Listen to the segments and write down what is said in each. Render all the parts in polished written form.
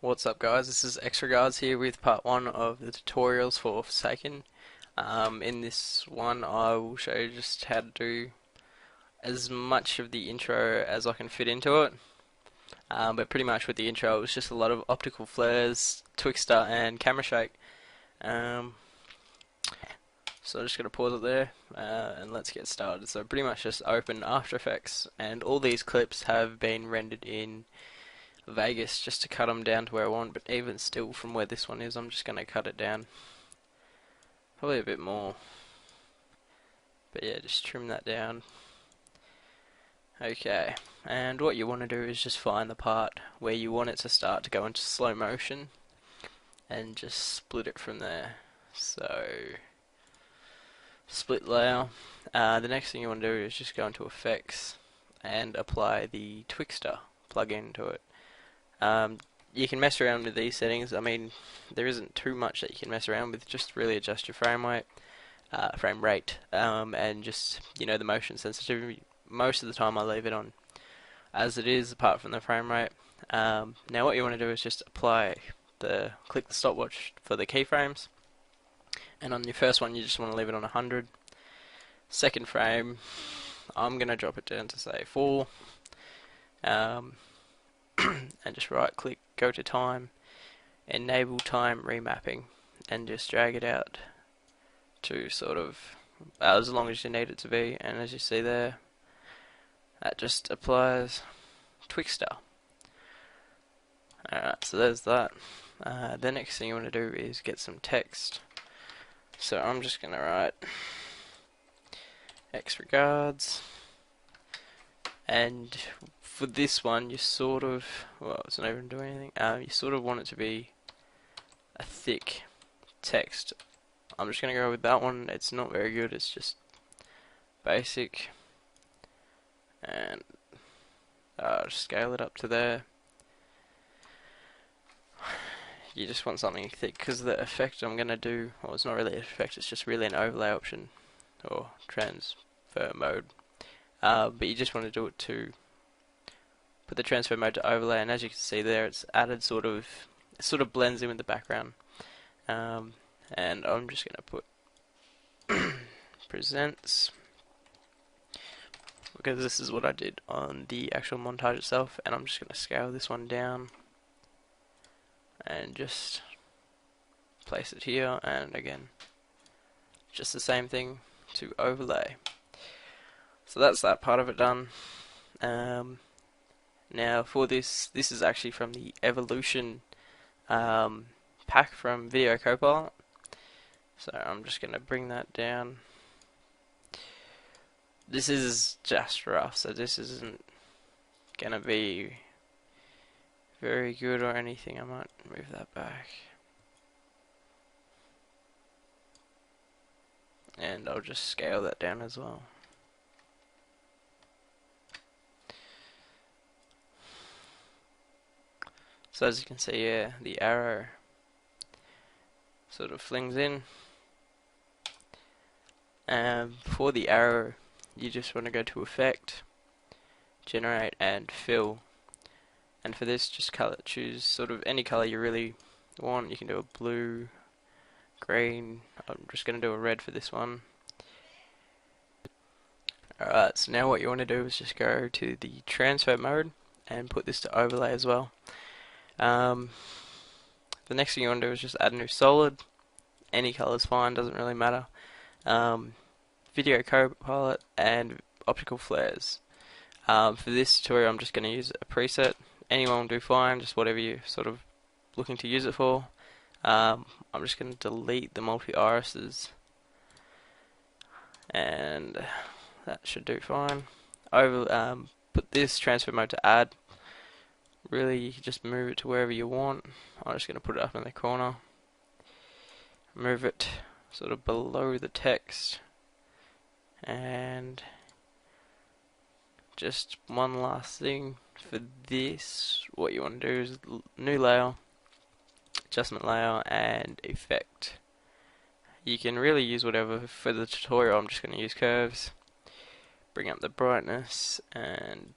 What's up guys, this is xRegardz here with part 1 of the tutorials for Forsaken. In this one I will show you just how to do as much of the intro as I can fit into it. But pretty much with the intro it was just a lot of optical flares, Twixtor and camera shake. So I'm just going to pause it there and let's get started. So pretty much just open After Effects, and all these clips have been rendered in Vegas just to cut them down to where I want, but even still from where this one is I'm just going to cut it down probably a bit more, but yeah, just trim that down. Okay, and what you want to do is just find the part where you want it to start to go into slow motion and just split it from there. So split layer. The next thing you want to do is just go into effects and apply the Twixtor plugin to it. You can mess around with these settings. I mean, there isn't too much that you can mess around with. Just really adjust your frame rate, and just the motion sensitivity. Most of the time, I leave it on as it is, apart from the frame rate. Now, what you want to do is just click the stopwatch for the keyframes, and on your first one, you just want to leave it on 100. Second frame, I'm gonna drop it down to say 4. And just right click, go to time, enable time remapping, and just drag it out to sort of as long as you need it to be. And as you see there, that just applies Twixtor. Alright, so there's that. The next thing you want to do is get some text. So I'm just going to write xRegardz, and for this one, you sort of, well, it's not even doing anything. You sort of want it to be a thick text. I'm just going to go with that one. It's not very good. It's just basic, and just scale it up to there. You just want something thick because the effect I'm going to do, well, it's not really an effect. It's just really an overlay option or transfer mode. But you just want to do it to put the transfer mode to overlay, and as you can see there, it's added it sort of blends in with the background. And I'm just going to put presents, because this is what I did on the actual montage itself, and I'm just going to scale this one down and just place it here, and again just the same thing to overlay. So that's that part of it done. Now for this is actually from the Evolution pack from Video Copilot. So I'm just going to bring that down. This is just rough, so this isn't going to be very good or anything. I might move that back. And I'll just scale that down as well. So as you can see, yeah, the arrow sort of flings in. And for the arrow, you just want to go to Effect, Generate, and Fill. And for this, just choose sort of any color you really want. You can do a blue, green. I'm just going to do a red for this one. Alright, so now what you want to do is just go to the transfer mode and put this to overlay as well. The next thing you want to do is just add a new solid. Any color is fine, doesn't really matter. Video Copilot and Optical Flares. For this tutorial I'm just going to use a preset. Anyone will do fine, just whatever you're sort of looking to use it for. I'm just going to delete the multi-irises, and that should do fine. Put this transfer mode to add. Really, you can just move it to wherever you want. I'm just going to put it up in the corner. Move it sort of below the text. And just one last thing for this, what you want to do is new layer, adjustment layer, and effect. You can really use whatever. For the tutorial I'm just going to use curves. Bring up the brightness and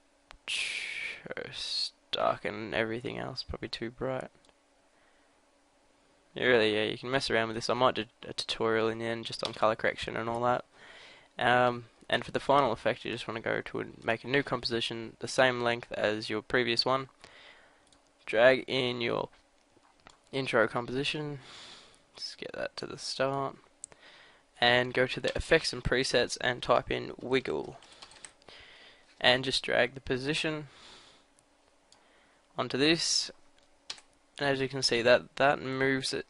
just darken everything else, probably too bright. Yeah, you can mess around with this. I might do a tutorial in the end just on color correction and all that. And for the final effect, you just want to go to make a new composition the same length as your previous one. Drag in your intro composition, just get that to the start, and go to the effects and presets and type in wiggle, and just drag the position onto this, and as you can see that moves it,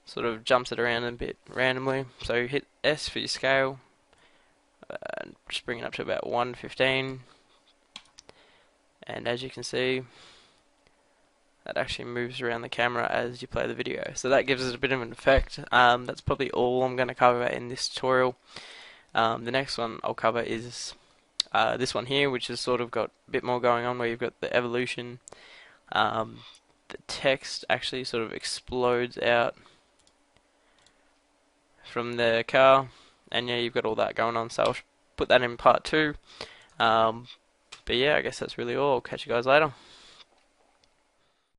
sort of jumps it around a bit randomly. So hit S for your scale, and just bring it up to about 115, and as you can see, that actually moves around the camera as you play the video. So that gives it a bit of an effect. That's probably all I'm going to cover in this tutorial. The next one I'll cover is this one here, which has sort of got a bit more going on, where you've got the evolution. The text actually sort of explodes out from the car, and yeah, you've got all that going on, so I'll put that in part 2. But yeah, I guess that's really all. I'll catch you guys later.